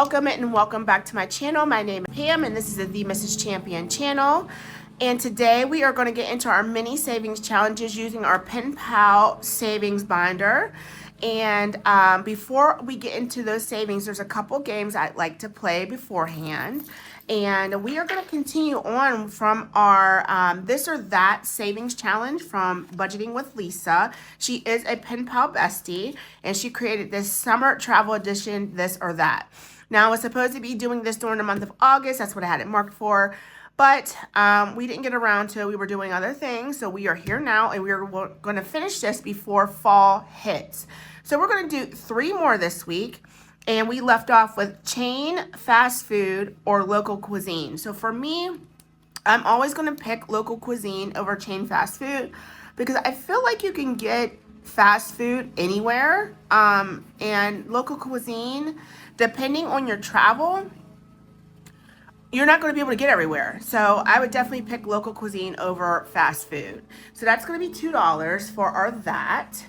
welcome and welcome back to my channel. My name is Pam and this is the Mrs. Champion channel. And today we are going to get into our mini savings challenges using our Pen Pal savings binder. And before we get into those savings, there's a couple games I'd like to play beforehand. And we are going to continue on from our this or that savings challenge from Budgeting with Lisa. She is a Pen Pal bestie, and she created this summer travel edition, this or that. Now, I was supposed to be doing this during the month of August. That's what I had it marked for. But we didn't get around to it. We were doing other things. So we are here now, and we're going to finish this before fall hits. So we're going to do 3 more this week. And we left off with chain, fast food, or local cuisine. So for me, I'm always going to pick local cuisine over chain fast food because I feel like you can get fast food anywhere. And local cuisine, depending on your travel, you're not going to be able to get everywhere. So I would definitely pick local cuisine over fast food. So that's going to be $2 for our that.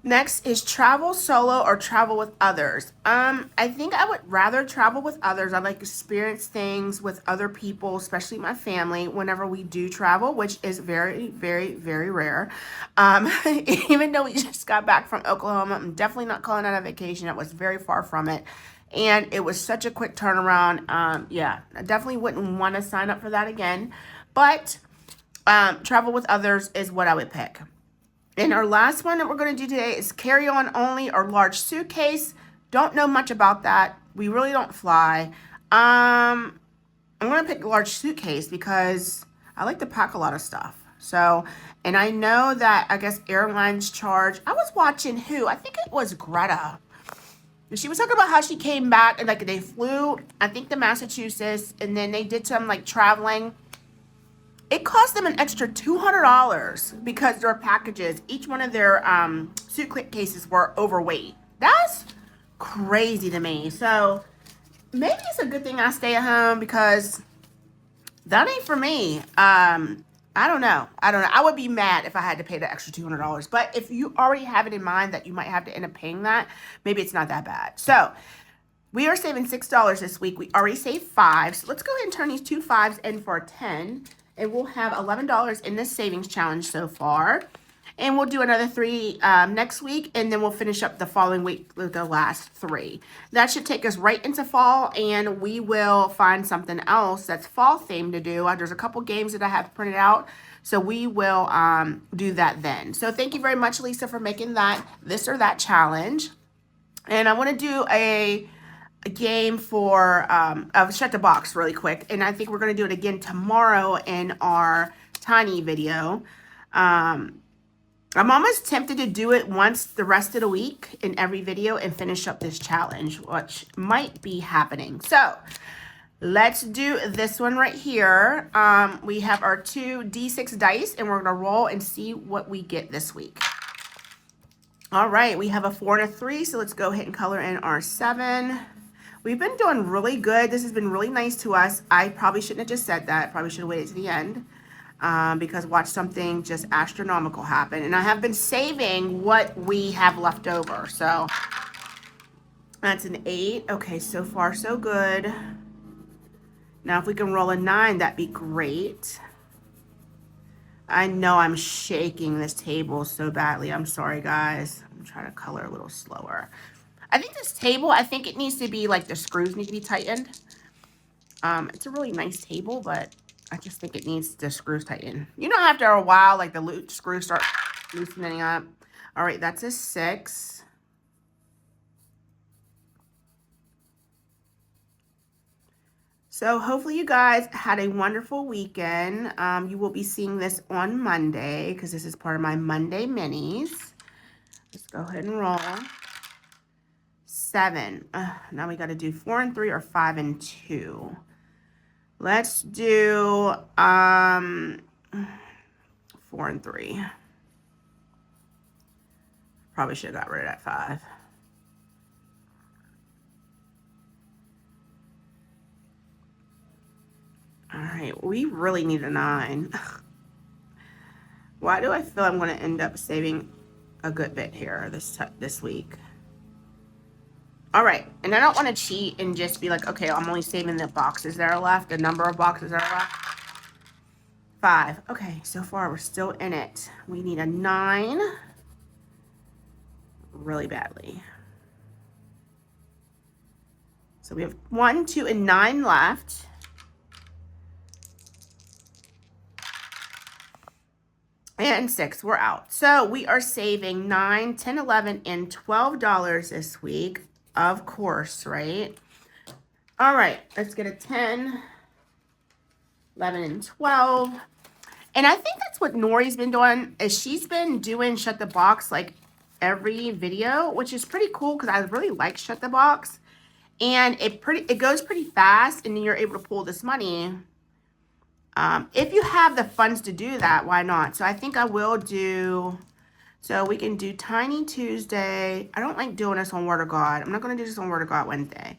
Next is travel solo or travel with others. I think I would rather travel with others. I like to experience things with other people, especially my family, whenever we do travel, which is very, very, very rare. Even though we just got back from Oklahoma, I'm definitely not calling that a vacation. It was very far from it. And it was such a quick turnaround. Yeah, I definitely wouldn't want to sign up for that again. But travel with others is what I would pick. And our last one that we're going to do today is carry-on only or large suitcase. Don't know much about that. We really don't fly. I'm going to pick large suitcase because I like to pack a lot of stuff. So, and I know that I guess airlines charge. I was watching I think it was Greta. She was talking about how she came back and like they flew, I think to Massachusetts, and then they did some like traveling. It cost them an extra $200 because their packages, each one of their suitcases were overweight. That's crazy to me. So maybe it's a good thing I stay at home because that ain't for me. I don't know. I would be mad if I had to pay the extra $200. But if you already have it in mind that you might have to end up paying that, maybe it's not that bad. So we are saving $6 this week. We already saved $5. So let's go ahead and turn these 2 5s in for a 10. And we'll have $11 in this savings challenge so far. And we'll do another 3 next week. And then we'll finish up the following week with the last 3. That should take us right into fall. And we will find something else that's fall themed to do. There's a couple games that I have printed out. So we will do that then. So thank you very much, Lisa, for making that this or that challenge. And I want to do a game for Shut the Box really quick, and I think we're going to do it again tomorrow in our tiny video. I'm almost tempted to do it once the rest of the week in every video and finish up this challenge, which might be happening. So let's do this one right here. We have our 2 D6 dice, and we're going to roll and see what we get this week. All right, we have a 4 and a 3, so let's go ahead and color in our 7. We've been doing really good. This has been really nice to us. I probably shouldn't have just said that. Probably should have waited to the end because watch something just astronomical happen. And I have been saving what we have left over. So that's an 8. Okay, so far so good. Now if we can roll a 9, that'd be great. I know I'm shaking this table so badly. I'm sorry, guys. I'm trying to color a little slower. I think this table, I think it needs to be like the screws need to be tightened. It's a really nice table, but I just think it needs the screws tightened. You know, after a while, like the screws start loosening up. All right, that's a 6. So hopefully you guys had a wonderful weekend. You will be seeing this on Monday because this is part of my Monday minis. Let's go ahead and roll. 7. Now we got to do 4 and 3 or 5 and 2. Let's do 4 and 3. Probably should have got rid of that 5. All right, we really need a 9. Why do I feel I'm going to end up saving a good bit here this week? All right, and I don't want to cheat and just be like, okay, I'm only saving the boxes that are left, the number of boxes that are left. 5. Okay, so far we're still in it. We need a 9 really badly. So we have 1, 2, and 9 left. And 6, we're out. So we are saving $9, $10, $11, and $12 this week, of course, right? All right, let's get a 10, 11, and 12. And I think that's what Nori's been doing, is she's been doing Shut the Box like every video, which is pretty cool because I really like Shut the Box. And it goes pretty fast, and then you're able to pull this money. If you have the funds to do that, why not? So I think I will do, so we can do Tiny Tuesday. I don't like doing this on Word of God. I'm not going to do this on Word of God Wednesday.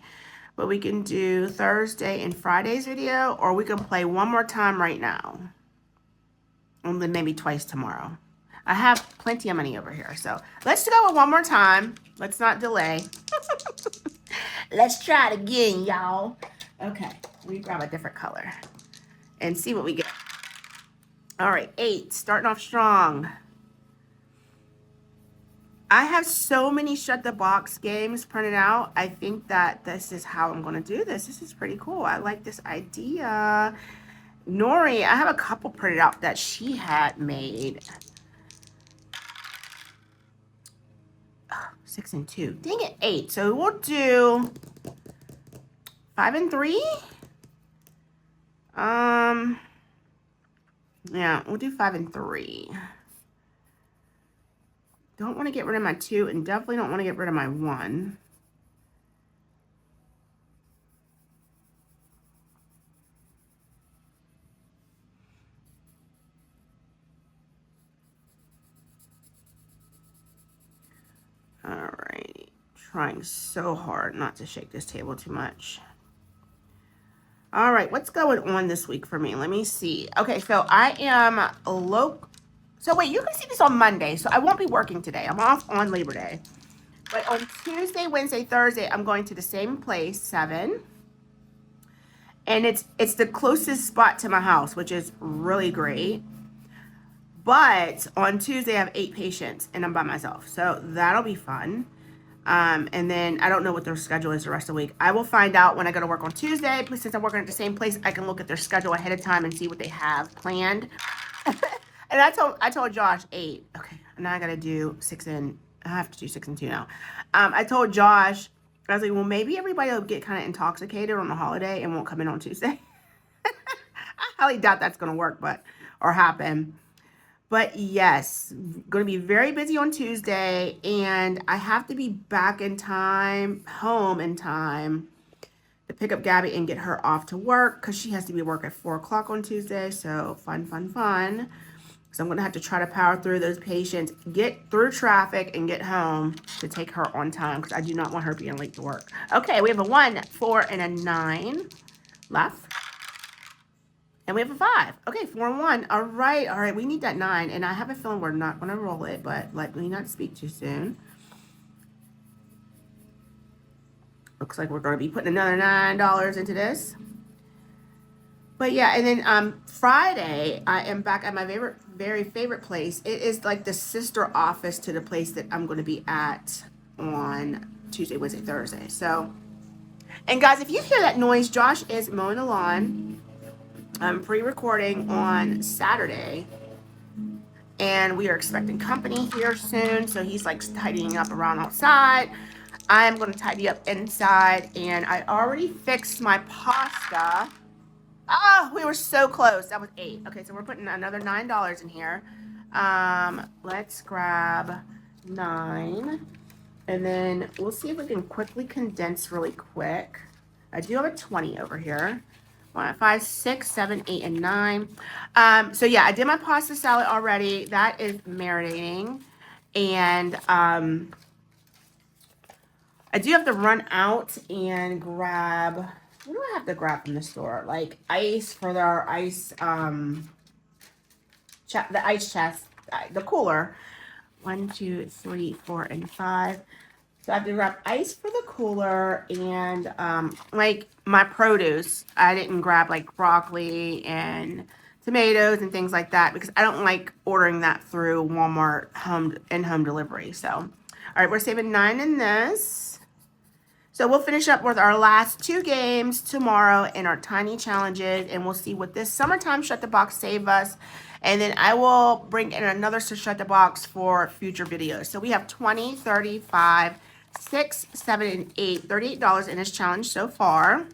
But we can do Thursday and Friday's video, or we can play one more time right now. And then maybe twice tomorrow. I have plenty of money over here. So let's go with one more time. Let's not delay. Let's try it again, y'all. Okay, let me grab a different color and see what we get. All right, 8, starting off strong. I have so many Shut the Box games printed out. I think that this is how I'm going to do this. This is pretty cool. I like this idea. Nori, I have a couple printed out that she had made. 6 and 2. Dang it, 8. So we'll do 5 and 3. Yeah, we'll do 5 and 3. Don't want to get rid of my 2, and definitely don't want to get rid of my 1. All right, trying so hard not to shake this table too much. All right, what's going on this week for me? Let me see. Okay, so I am local. So wait, you can see this on Monday. So I won't be working today. I'm off on Labor Day. But on Tuesday, Wednesday, Thursday, I'm going to the same place, 7. And it's the closest spot to my house, which is really great. But on Tuesday, I have 8 patients, and I'm by myself. So that'll be fun. And then I don't know what their schedule is the rest of the week. I will find out when I go to work on Tuesday. Since I'm working at the same place, I can look at their schedule ahead of time and see what they have planned. And I told Josh 8. Okay, now I gotta do 6 and I have to do 6 and 2 now. I told Josh, I was like, well, maybe everybody will get kind of intoxicated on the holiday and won't come in on Tuesday. I highly doubt that's gonna work, or happen. But yes, going to be very busy on Tuesday, and I have to be back in time, home in time, to pick up Gabby and get her off to work, because she has to be at work at 4 o'clock on Tuesday. So fun, fun, fun. So I'm going to have to try to power through those patients, get through traffic, and get home to take her on time, because I do not want her being late to work. Okay, we have a 1, 4, and a 9 left. And we have a 5. Okay, 4 and 1. All right. We need that 9. And I have a feeling we're not going to roll it, but let me not speak too soon. Looks like we're going to be putting another $9 into this. But yeah, and then Friday, I am back at my very favorite place. It is like the sister office to the place that I'm going to be at on Tuesday, Wednesday, Thursday. So, and guys, if you hear that noise, Josh is mowing the lawn. I'm pre-recording on Saturday, and we are expecting company here soon, so he's like tidying up around outside. I am going to tidy up inside, and I already fixed my pasta. Oh, we were so close. That was 8. Okay, so we're putting another $9 in here. Let's grab 9, and then we'll see if we can quickly condense really quick. I do have a 20 over here. 1, 5, 6, 7, 8, and 9. So yeah, I did my pasta salad already. That is marinating. And I do have to run out and grab, what do I have to grab from the store? Like ice for our ice, the ice chest, the cooler. 1, 2, 3, 4, and 5. So I have to grab ice for the cooler and like my produce. I didn't grab like broccoli and tomatoes and things like that because I don't like ordering that through Walmart home delivery. So, all right, we're saving 9 in this. So we'll finish up with our last 2 games tomorrow in our tiny challenges, and we'll see what this summertime shut the box save us. And then I will bring in another shut the box for future videos. So we have 20, 35, 6, 7, and 8, $38 in this challenge so far,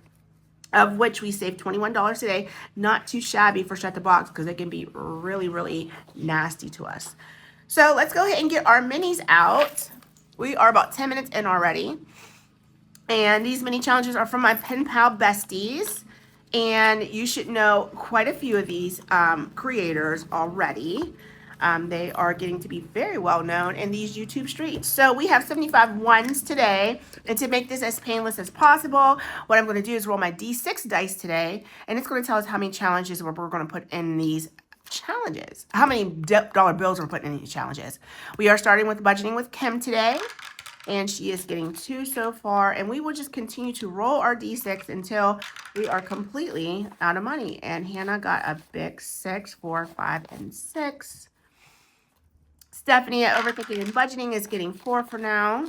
of which we saved $21 today. Not too shabby for shut the box because it can be really, really nasty to us. So let's go ahead and get our minis out. We are about 10 minutes in already. And these mini challenges are from my pen pal besties. And you should know quite a few of these creators already. They are getting to be very well known in these YouTube streets. So we have 75 ones today. And to make this as painless as possible, what I'm going to do is roll my D6 dice today. And it's going to tell us how many challenges we're going to put in these challenges. How many dollar bills we're putting in these challenges. We are starting with budgeting with Kim today. And she is getting 2 so far. And we will just continue to roll our D6 until we are completely out of money. And Hannah got a big 6, 4, 5, and 6. Stephanie at Overthinking and Budgeting is getting 4 for now.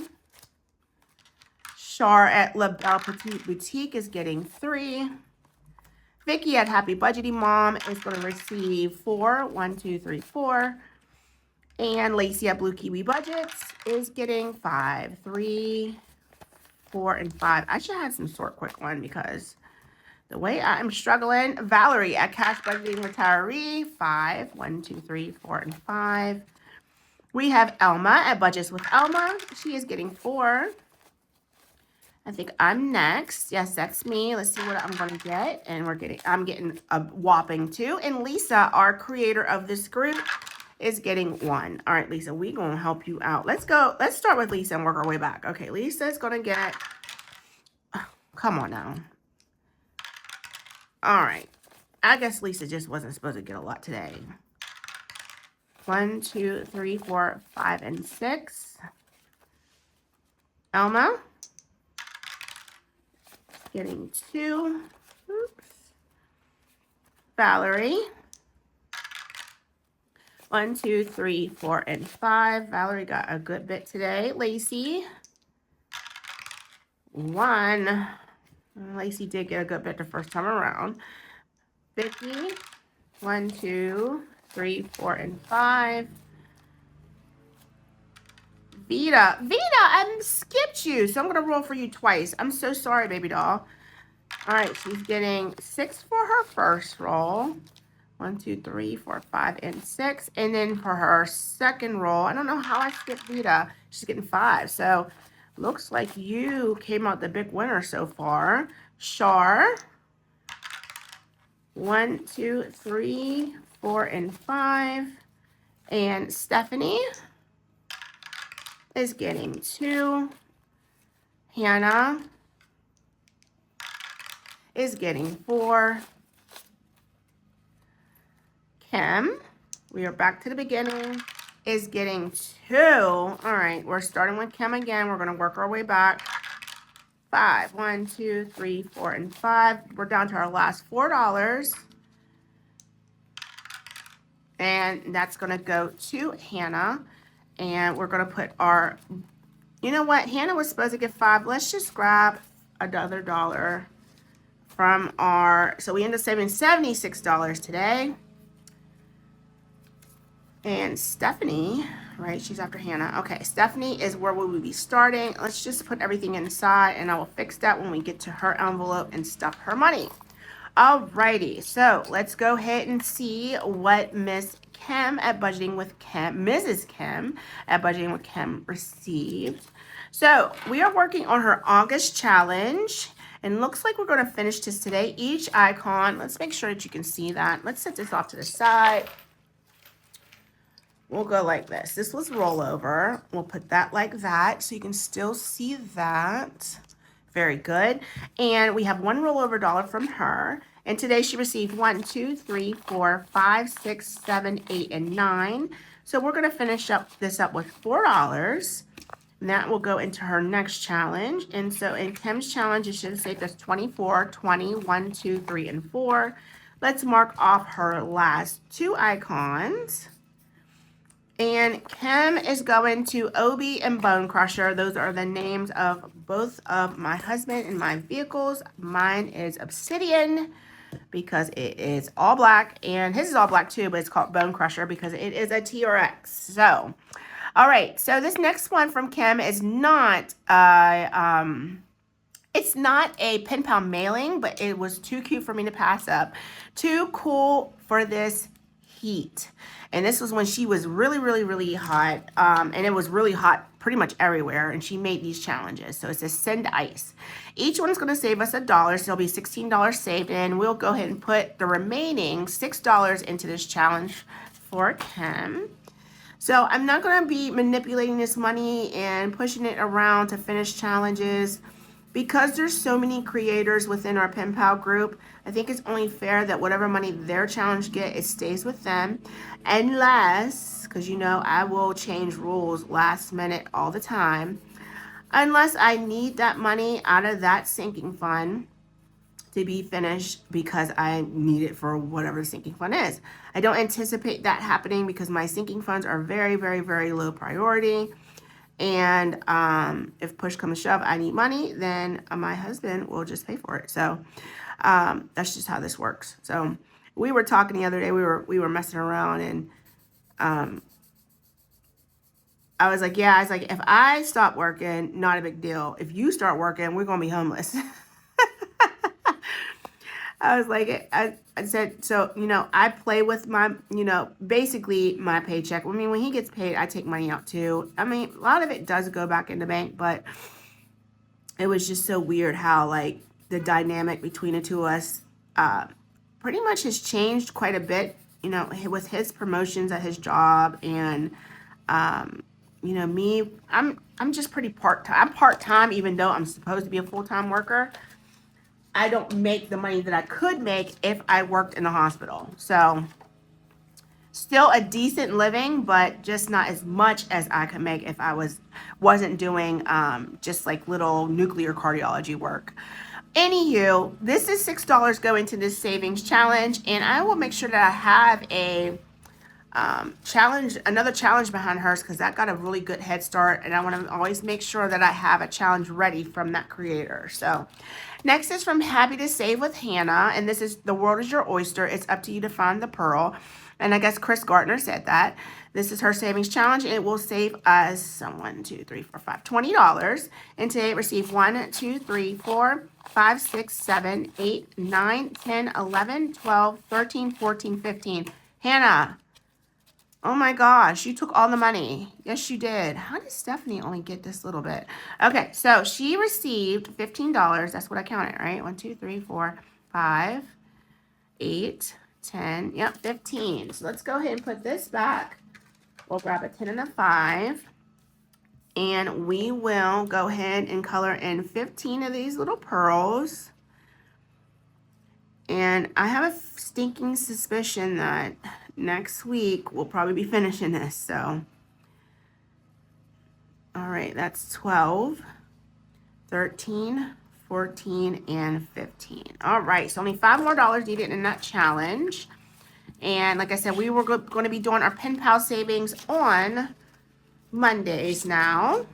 Char at La Belle Petite Boutique is getting 3. Vicky at Happy Budgeting Mom is going to receive 4. 1, 2, 3, 4. And Lacey at Blue Kiwi Budgets is getting 5, 3, 4, and 5. I should have some sort quick one because the way I'm struggling. Valerie at Cash Budgeting Retiree, 5, 1, 2, 3, 4, and 5. We have Elma at Budgets with Elma. She is getting 4. I think I'm next. Yes, that's me. Let's see what I'm going to get. And I'm getting a whopping 2. And Lisa, our creator of this group, is getting 1. All right, Lisa, we're going to help you out. Let's go. Let's start with Lisa and work our way back. Okay, Lisa is going to get, come on now. All right. I guess Lisa just wasn't supposed to get a lot today. 1, 2, 3, 4, 5, and 6. Elma getting 2. Oops. Valerie. 1, 2, 3, 4, and 5. Valerie got a good bit today. Lacey. 1. Lacey did get a good bit the first time around. Vicky. 1, 2, 3, 4, and 5. Vita. Vita, I skipped you, so I'm going to roll for you twice. I'm so sorry, baby doll. All right, she's getting 6 for her first roll. 1, 2, 3, 4, 5, and 6. And then for her second roll, I don't know how I skipped Vita. She's getting 5. So looks like you came out the big winner so far. Char. 1, 2, 3, 4, and 5. And Stephanie is getting 2. Hannah is getting 4. Kim, we are back to the beginning, is getting 2. All right, we're starting with Kim again. We're going to work our way back. 5. 1, 2, 3, 4, and 5. We're down to our last $4. And that's going to go to Hannah. And we're going to put our, you know what? Hannah was supposed to get 5. Let's just grab another dollar from our, so we end up saving $76 today. And Stephanie, right, she's after Hannah. Okay, Stephanie is where we will be starting. Let's just put everything inside, and I will fix that when we get to her envelope and stuff her money. Alrighty, so let's go ahead and see what Miss Kim at Budgeting with Kim, Mrs. Kim at Budgeting with Kim received. So we are working on her August challenge, and looks like we're going to finish this today. Each icon, let's make sure that you can see that. Let's set this off to the side. We'll go like this. This was rollover. We'll put that like that so you can still see that. Very good. And we have 1 rollover dollar from her. And today she received 1, 2, 3, 4, 5, 6, 7, 8, and 9. So we're going to finish up this up with $4. And that will go into her next challenge. And so in Kim's challenge, it should have saved us 24, 20, 1, 2, 3, and 4. Let's mark off her last 2 icons. And Kim is going to Obi and Bone Crusher. Those are the names of both of my husband and my vehicles. Mine is Obsidian because it is all black, and his is all black too, but it's called Bone Crusher because it is a TRX. So, all right. So this next one from Kim is not it's not a pen pal mailing, but it was too cute for me to pass up. Too cool for this heat. And this was when she was really hot. And it was really hot pretty much everywhere. And she made these challenges. So it says send ice. Each one's going to save us $1. So it'll be $16 saved. And we'll go ahead and put the remaining $6 into this challenge for Kim. So I'm not going to be manipulating this money and pushing it around to finish challenges. Because there's so many creators within our pen pal group, I think it's only fair that whatever money their challenge get, it stays with them. Unless, because you know I will change rules last minute all the time, unless I need that money out of that sinking fund to be finished because I need it for whatever the sinking fund is. I don't anticipate that happening because my sinking funds are very low priority. And if push comes to shove, I need money, then my husband will just pay for it. So that's just how this works. So we were talking the other day, we were messing around, and I was like, if I stop working, not a big deal. If you start working, we're going to be homeless. I was like, I said, so, you know, I play with my, you know, basically my paycheck. I mean, when he gets paid, I take money out too. I mean, a lot of it does go back in the bank, but it was just so weird how, like, the dynamic between the two of us pretty much has changed quite a bit, you know, with his promotions at his job. And, you know, me, I'm just pretty part-time. I'm part-time, even though I'm supposed to be a full-time worker. I don't make the money that I could make if I worked in the hospital. So still a decent living, but just not as much as I could make if I wasn't doing just like little nuclear cardiology work. Anywho, this is $6 going to this savings challenge, and I will make sure that I have a another challenge behind hers, because that got a really good head start, and I want to always make sure that I have a challenge ready from that creator. So next is from Happy to Save with Hannah, and this is the world is your oyster. It's up to you to find the pearl. And I guess Chris Gardner said that. This is her savings challenge, and it will save us $20. And today it received 1, 2, 3, 4, 5, 6, 7, 8, 9, 10, 11, 12, 13, 14, 15. Hannah, oh my gosh, you took all the money. Yes, you did. How did Stephanie only get this little bit? Okay, so she received $15. That's what I counted, right? 1, 2, 3, 4, 5, 8, 10. Yep, 15. So let's go ahead and put this back. We'll grab a 10 and a 5. And we will go ahead and color in 15 of these little pearls. And I have a stinking suspicion that next week we'll probably be finishing this. So, all right, that's 12, 13, 14, and 15. All right, so only $5 more needed in that challenge. And like I said, we were going to be doing our pen pal savings on Mondays now,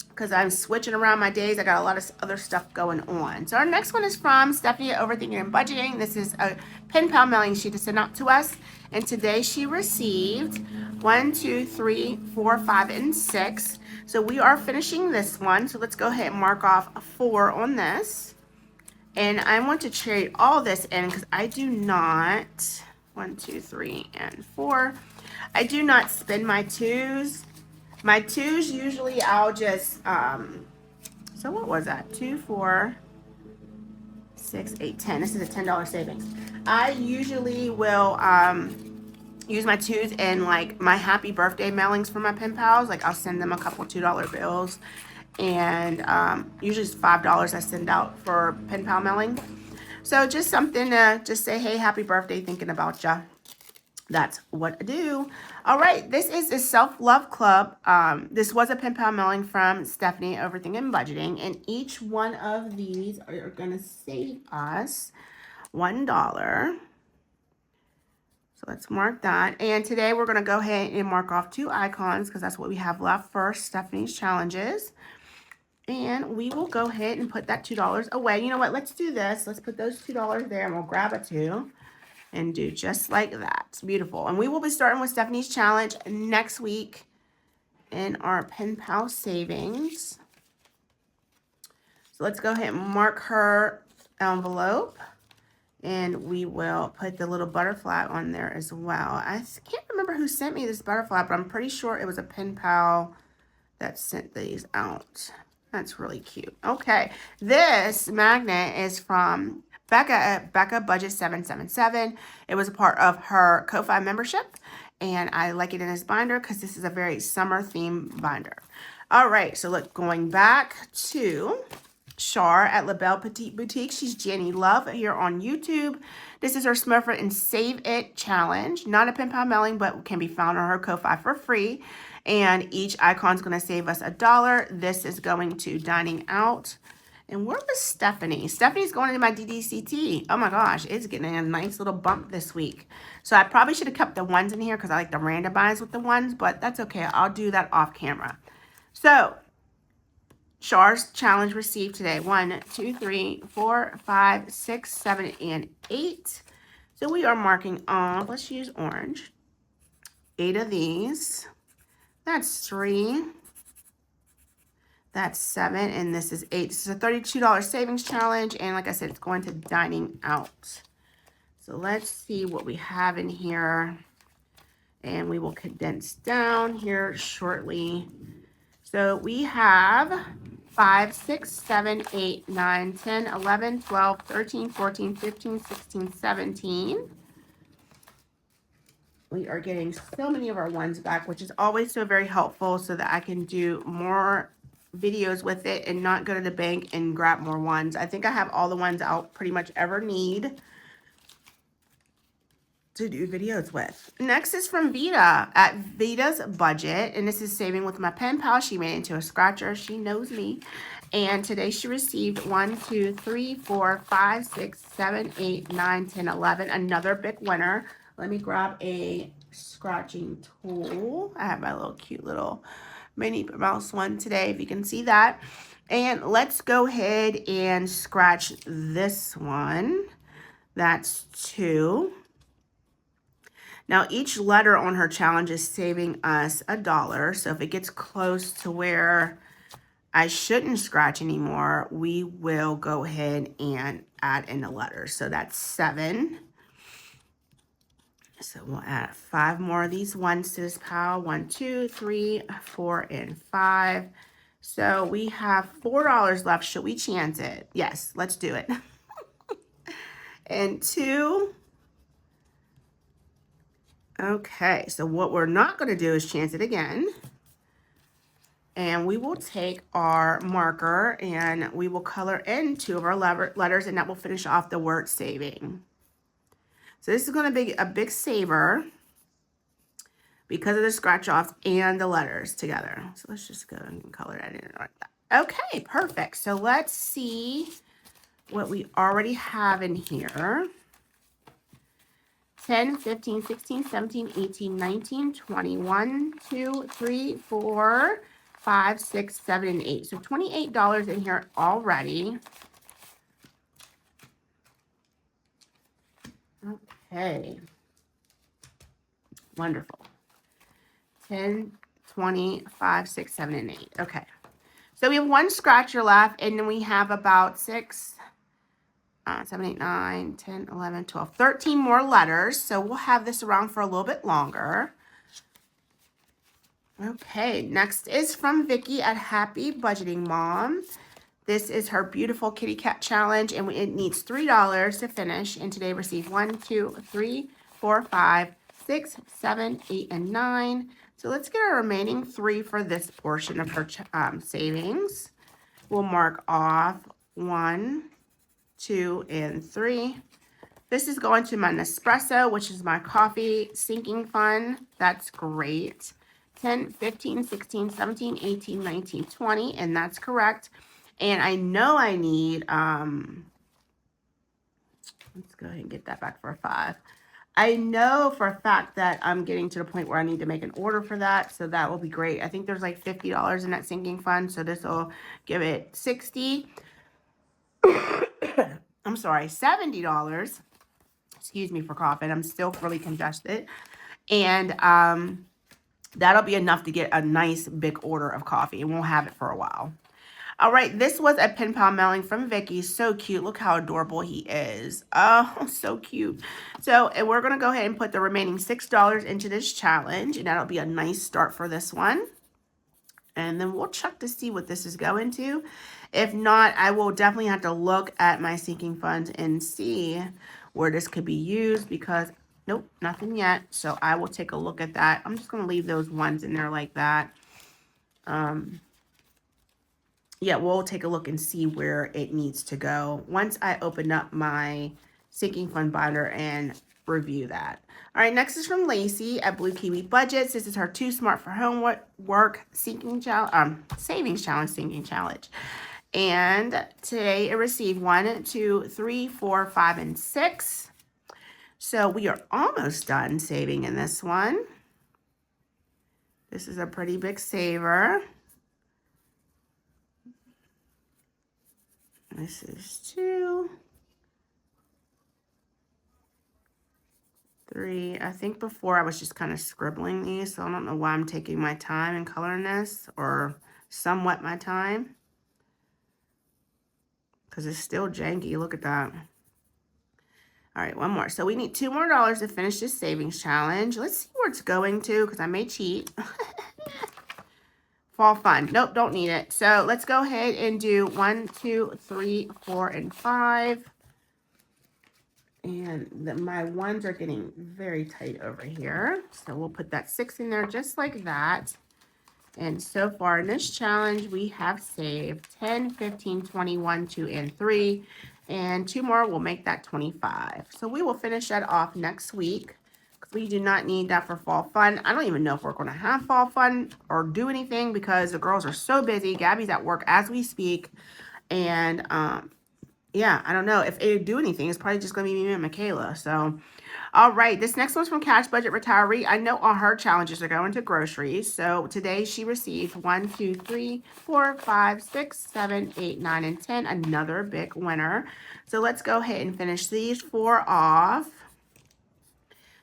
because I'm switching around my days. I got a lot of other stuff going on. So our next one is from Stephanie at Overthinking and Budgeting. This is a pen pal mailing sheet to send out to us. And today she received 1, 2, 3, 4, 5, and 6. So we are finishing this one. So let's go ahead and mark off a 4 on this. And I want to trade all this in because I do not, 1, 2, 3, and 4. I do not spend my 2s. My 2s usually I'll just, so what was that? 2, 4, 6, 8, 10. This is a $10 savings. I usually will use my 2s in like my happy birthday mailings for my pen pals. Like I'll send them a couple $2 bills, and usually it's $5 I send out for pen pal mailing. So just something to just say, hey, happy birthday, thinking about ya. That's what I do. All right, this is a self-love club. This was a pen pal mailing from Stephanie, Overthink and Budgeting, and each one of these are going to save us $1. So let's mark that. And today we're going to go ahead and mark off 2 icons because that's what we have left for Stephanie's challenges. And we will go ahead and put that $2 away. You know what? Let's do this. Let's put those $2 there and we'll grab a 2. And do just like that. It's beautiful. And we will be starting with Stephanie's challenge next week in our Pen Pal savings. So let's go ahead and mark her envelope. And we will put the little butterfly on there as well. I can't remember who sent me this butterfly, but I'm pretty sure it was a Pen Pal that sent these out. That's really cute. Okay, this magnet is from Becca at Becca Budget 777. It was a part of her Ko-Fi membership, and I like it in this binder because this is a very summer themed binder. All right, so look, going back to Char at La Belle Petite Boutique. She's Jenny Love here on YouTube. This is her Smurfit and Save It challenge. Not a pen pal mailing, but can be found on her Ko-Fi for free. And each icon is going to save us $1. This is going to dining out. And where was Stephanie? Stephanie's going into my DDCT. Oh my gosh, it's getting a nice little bump this week. So I probably should have kept the ones in here because I like to randomize with the ones, but that's okay. I'll do that off camera. So Char's challenge received today. 1, 2, 3, 4, 5, 6, 7, and 8. So we are marking off, let's use orange, 8 of these. That's 3. That's 7, and this is 8. This is a $32 savings challenge, and like I said, it's going to dining out. So let's see what we have in here, and we will condense down here shortly. So we have 5, 6, 7, 8, 9, 10, 11, 12, 13, 14, 15, 16, 17. We are getting so many of our ones back, which is always so very helpful so that I can do more videos with it and not go to the bank and grab more ones. I think I have all the ones I'll pretty much ever need to do videos with. Next is from Vita at Vita's Budget, and this is saving with my pen pal. She made it into a scratcher. She knows me. And today she received 1, 2, 3, 4, 5, 6, 7, 8, 9, 10, 11. Another big winner. Let me grab a scratching tool. I have my little cute little Minnie Mouse one today, if you can see that. And let's go ahead and scratch this one. That's 2. Now, each letter on her challenge is saving us $1. So if it gets close to where I shouldn't scratch anymore, we will go ahead and add in the letters. So that's 7. So we'll add 5 more of these ones to this pile. 1, 2, 3, 4, and 5. So we have $4 left. Should we chance it? Yes, let's do it. And 2. Okay, so what we're not going to do is chance it again. And we will take our marker and we will color in 2 of our letters, and that will finish off the word saving. So this is going to be a big saver because of the scratch offs and the letters together. So let's just go and color that in like that. Okay, perfect. So let's see what we already have in here. 10, 15, 16, 17, 18, 19, 20, 1, 2, 3, 4, 5, 6, 7, and 8. So $28 in here already. Okay. Wonderful. 10, 20, 5, 6, 7, and 8. Okay. So we have 1 scratcher left, and then we have about 6, 7, 8, 9, 10, 11, 12, 13 more letters. So we'll have this around for a little bit longer. Okay, next is from Vicky at Happy Budgeting Mom. This is her beautiful kitty cat challenge, and it needs $3 to finish. And today received 1, 2, 3, 4, 5, 6, 7, 8, and 9. So let's get our remaining 3 for this portion of her savings. We'll mark off 1, 2, and 3. This is going to my Nespresso, which is my coffee sinking fund. That's great. 10, 15, 16, 17, 18, 19, 20, and that's correct. And I know I need, let's go ahead and get that back for a 5. I know for a fact that I'm getting to the point where I need to make an order for that, so that will be great. I think there's like $50 in that sinking fund, so this will give it 60. I'm sorry, $70. Excuse me for coughing. I'm still really congested. And that'll be enough to get a nice big order of coffee, and we'll have it for a while. All right, this was a pen pal mailing from Vicky. So cute. Look how adorable he is. Oh, so cute. So, and we're going to go ahead and put the remaining $6 into this challenge, and that'll be a nice start for this one. And then we'll check to see what this is going to. If not, I will definitely have to look at my sinking funds and see where this could be used, because nope, nothing yet. So I will take a look at that. I'm just going to leave those ones in there like that. Yeah, we'll take a look and see where it needs to go once I open up my sinking fund binder and review that. All right, next is from Lacey at Blue Kiwi Budgets. This is her Too Smart for Homework savings challenge sinking challenge. And today it received 1, 2, 3, 4, 5, and 6. So we are almost done saving in this one. This is a pretty big saver. This is 2, 3. I think before I was just kind of scribbling these, so I don't know why I'm taking my time and coloring this, or somewhat my time, because it's still janky. Look at that. All right, one more. So we need $2 more to finish this savings challenge. Let's see where it's going to, because I may cheat. Fall fun. Nope, don't need it. So let's go ahead and do 1, 2, 3, 4, and 5. And my ones are getting very tight over here. So we'll put that 6 in there just like that. And so far in this challenge, we have saved 10, 15, 21, 2, and 3. And 2 more will make that 25. So we will finish that off next week. We do not need that for fall fun. I don't even know if we're going to have fall fun or do anything, because the girls are so busy. Gabby's at work as we speak. And yeah, I don't know if they do anything. It's probably just going to be me and Michaela. So, all right. This next one's from Cash Budget Retiree. I know all her challenges are going to groceries. So today she received 1, 2, 3, 4, 5, 6, 7, 8, 9, and 10. Another big winner. So let's go ahead and finish these 4 off.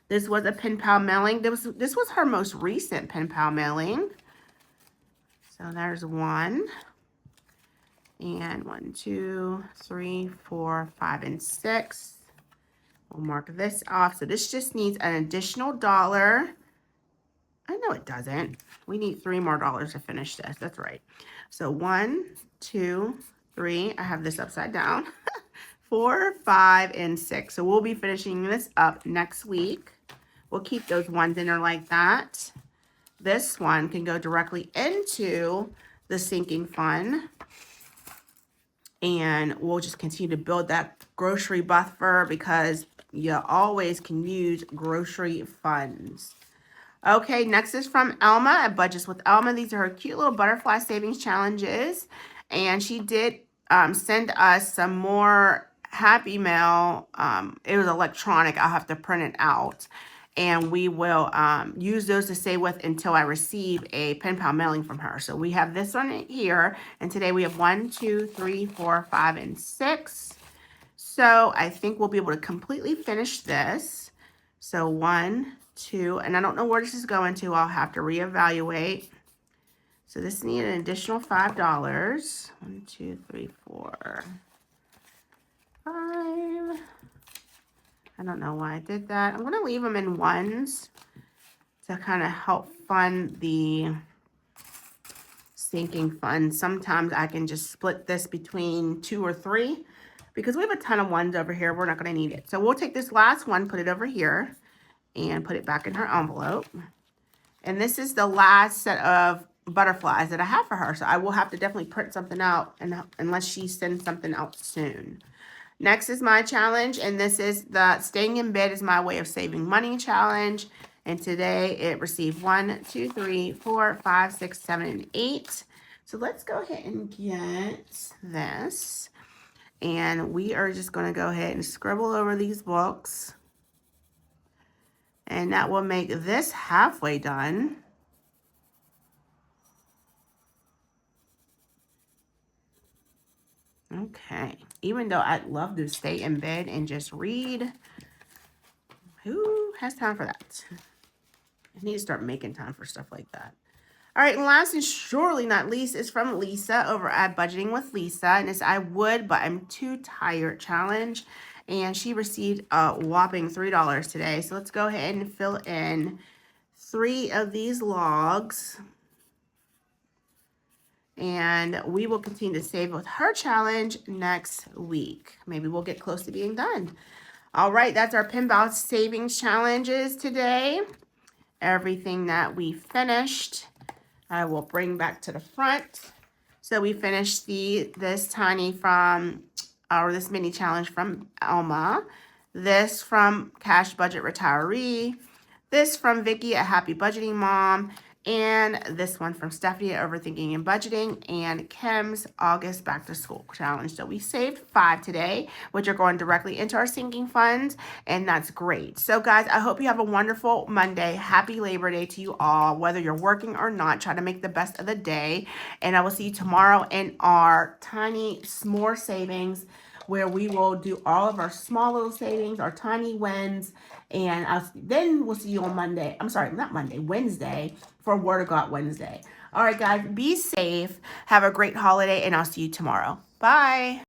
This was a pen pal mailing. This was her most recent pen pal mailing. So there's 1. And 1, 2, 3, 4, 5, and 6. We'll mark this off. So this just needs an additional $1. I know it doesn't. We need $3 more to finish this. That's right. So 1, 2, 3. I have this upside down. 4, 5, and 6. So we'll be finishing this up next week. We'll keep those ones in there like that. This one can go directly into the sinking fund. And we'll just continue to build that grocery buffer, because you always can use grocery funds. Okay, next is from Elma at Budgets with Elma. These are her cute little butterfly savings challenges. And she did send us some more Happy Mail. It was electronic. I'll have to print it out. And we will use those to save with until I receive a pen pal mailing from her. So we have this one here. And today we have 1, 2, 3, 4, 5, and 6. So I think we'll be able to completely finish this. So 1, 2, and I don't know where this is going to. I'll have to reevaluate. So this needs an additional $5. 1, 2, 3, 4, 5. I don't know why I did that. I'm going to leave them in ones to kind of help fund the sinking fund. Sometimes I can just split this between 2 or 3, because we have a ton of ones over here. We're not going to need it. So we'll take this last one, put it over here, and put it back in her envelope. And this is the last set of butterflies that I have for her. So I will have to definitely print something out, unless she sends something out soon. Next is my challenge, and this is the Staying in Bed is My Way of Saving Money challenge. And today it received 1, 2, 3, 4, 5, 6, 7, and 8. So let's go ahead and get this. And we are just going to go ahead and scribble over these books. And that will make this halfway done. Okay. Even though I'd love to stay in bed and just read, who has time for that? I need to start making time for stuff like that. All right, and last and surely not least is from Lisa over at Budgeting with Lisa. And it's I would, but I'm too tired challenge. And she received a whopping $3 today. So let's go ahead and fill in 3 of these logs. And we will continue to save with her challenge next week. Maybe we'll get close to being done. All right, that's our pinball savings challenges today. Everything that we finished, I will bring back to the front. So we finished this tiny from, or this mini challenge from Elma, this from Cash Budget Retiree, this from Vicky, a Happy Budgeting Mom, and this one from Stephanie at Overthinking and Budgeting, and Kim's August Back to School Challenge. So we saved 5 today, which are going directly into our sinking funds, and that's great. So guys, I hope you have a wonderful Monday. Happy Labor Day to you all. Whether you're working or not, try to make the best of the day, and I will see you tomorrow in our tiny s'more savings, where we will do all of our small little savings, our tiny wins, and then we'll see you on Monday. I'm sorry, not Monday, Wednesday for Word of God Wednesday. All right, guys, be safe. Have a great holiday, and I'll see you tomorrow. Bye.